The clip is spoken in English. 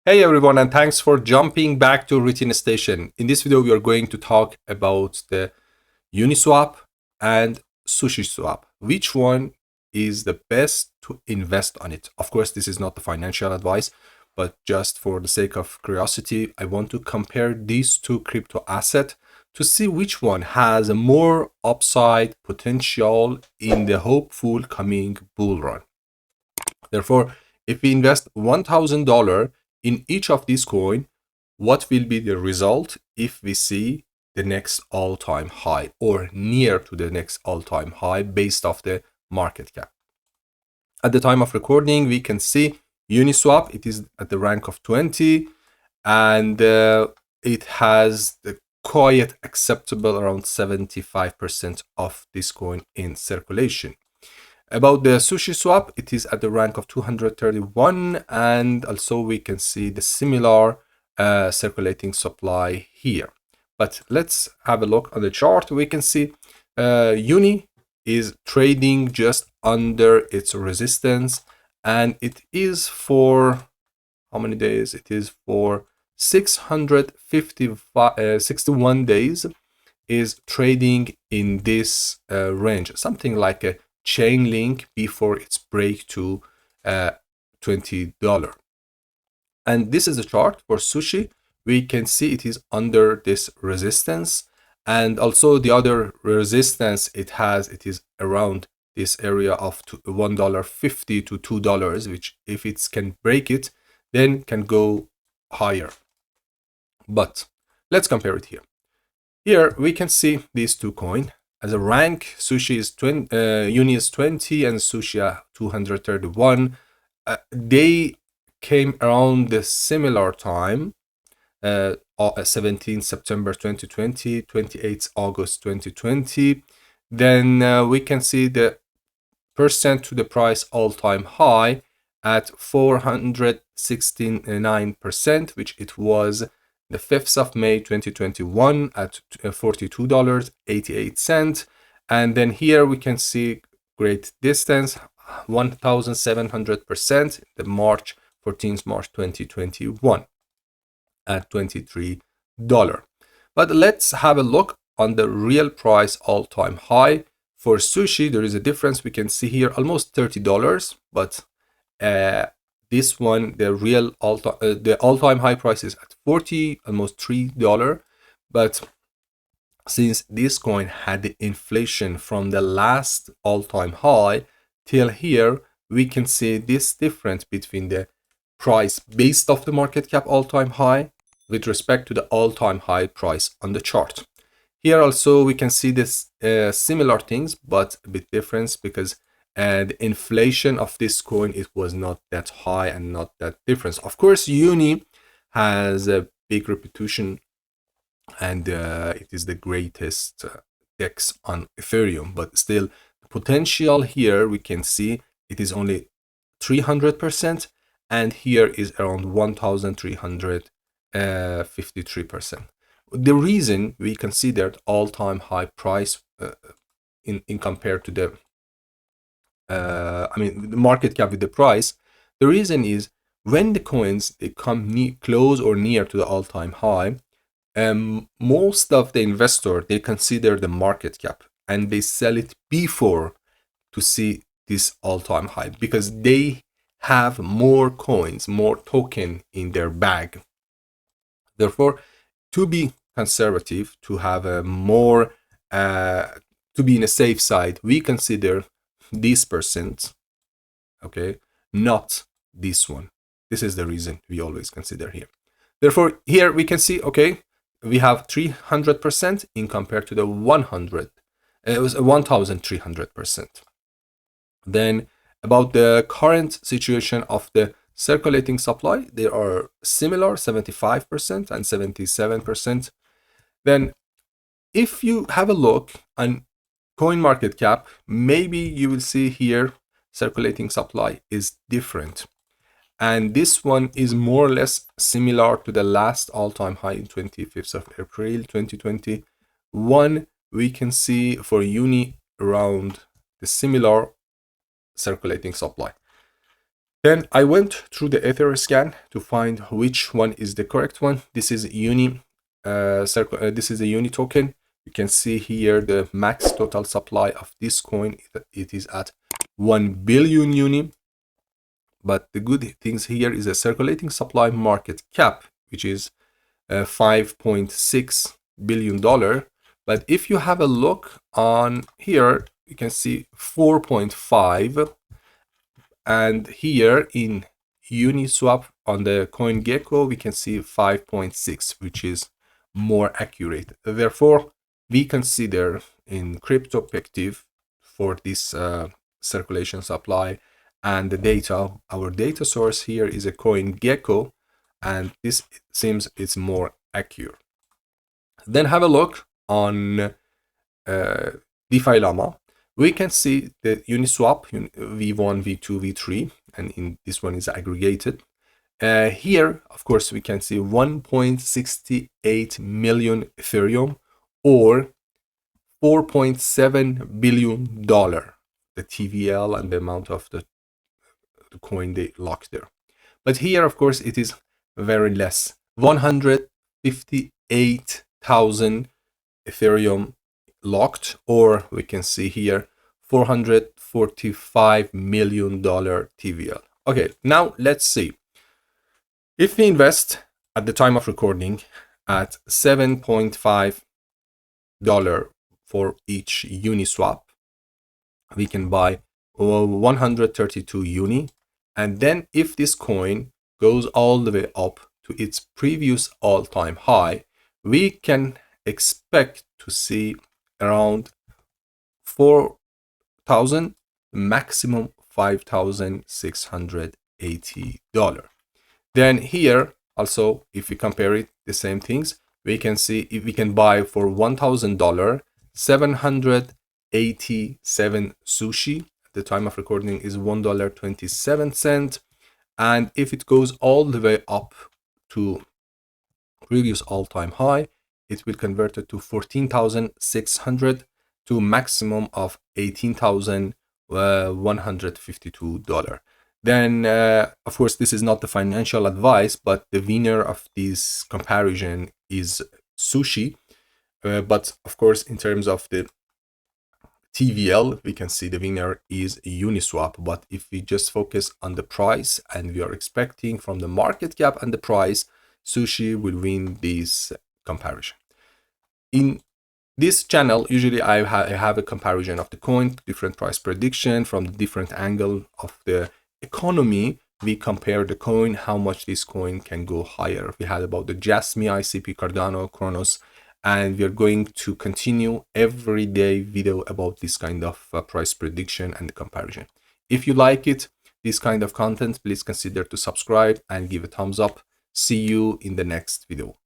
Hey everyone, and thanks for jumping back to Routine Station. In this video, we are going to talk about the Uniswap and Sushiswap. Which one is the best to invest on it? Of course, this is not the financial advice, but just for the sake of curiosity, I want to compare these two crypto assets to see which one has a more upside potential in the hopeful coming bull run. Therefore, if we invest $1,000 in each of these coins, what will be the result if we see the next all-time high or near to the next all-time high based off the market cap? At the time of recording, we can see Uniswap, it is at the rank of 20, and it has the quite acceptable around 75% of this coin in circulation. About the Sushiswap, it is at the rank of 231, and also we can see the similar circulating supply here. But let's have a look on the chart. We can see UNI is trading just under its resistance, and it is for how many days? It is for 61 days is trading in this range, something like a chain link before its break to $20. And this is the chart for Sushi. We can see it is under this resistance, and also the other resistance it is around this area of $1.50 to $2, which if it can break it, then can go higher. But let's compare it here. Here we can see these two coins. As a rank, Sushi is 20, Uni is 20, and Sushi 231. They came around the similar time, 17 September 2020, 28 August 2020. Then we can see the percent to the price all-time high at 469%, which it was the 5th of May 2021 at $42.88. And then here we can see great distance, 1,700%, the March 14th March 2021 at $23. But let's have a look on the real price all-time high. For Sushi, there is a difference. We can see here almost $30, but this one, the real all-time high price is at 40, almost $3. But since this coin had the inflation from the last all-time high till here, we can see this difference between the price based off the market cap all-time high with respect to the all-time high price on the chart. Here also we can see this similar things, but a bit different because the inflation of this coin, it was not that high and not that different. Of course, Uni has a big reputation, and it is the greatest DEX on Ethereum, but still the potential here we can see it is only 300%, and here is around 1,353%. The reason we considered all-time high price in compared to the the market cap with the price, the reason is when the coins they come close or near to the all-time high, most of the investor they consider the market cap and they sell it before to see this all-time high because they have more coins, more token in their bag. Therefore, to be conservative, to have a more to be in a safe side, we consider this percent, okay, not this one. This is the reason we always consider here. Therefore, here we can see, okay, we have 300% in compared to the 100. It was 1,300%. Then about the current situation of the circulating supply, they are similar, 75% and 77%. Then if you have a look on coin market cap, maybe you will see here circulating supply is different, and this one is more or less similar to the last all-time high in 25th of April 2021. We can see for Uni around the similar circulating supply. Then I went through the Etherscan to find which one is the correct one. This is UNI. This is a UNI token. You can see here the max total supply of this coin. It is at 1 billion UNI. But the good things here is a circulating supply market cap, which is $5.6 billion. But if you have a look on here, you can see 4.5. And here in Uniswap on the CoinGecko, we can see 5.6, which is more accurate. Therefore, we consider in crypto perspective for this circulation supply and the data, our data source here is a CoinGecko, and this seems it's more accurate. Then have a look on DeFi Llama. We can see the Uniswap V1, V2, V3, and in this one is aggregated. Here, of course, we can see 1.68 million Ethereum or $4.7 billion, the TVL and the amount of the coin they locked there. But here, of course, it is very less, 158,000 Ethereum locked, or we can see here $445 million TVL. Okay, now let's see. If we invest at the time of recording at $7.5 for each Uniswap, we can buy 132 Uni. And then if this coin goes all the way up to its previous all-time high, we can expect to see around 4,000, maximum $5,680. Then here also, if we compare it, the same things, we can see if we can buy for $1,000, 787 sushi. At the time of recording is $1.27. And if it goes all the way up to previous all-time high, it will convert it to 14,600 to maximum of $18,152. Then, of course, this is not the financial advice, but the winner of this comparison is Sushi. But of course, in terms of the TVL, we can see the winner is Uniswap. But if we just focus on the price and we are expecting from the market cap and the price, Sushi will win this comparison. In this channel, usually I have a comparison of the coin, different price prediction from the different angle of the economy. We compare the coin, how much this coin can go higher. We had about the Jasmy, ICP, Cardano, Kronos, and we are going to continue every day video about this kind of price prediction and comparison. If you like it, this kind of content, please consider to subscribe and give a thumbs up. See you in the next video.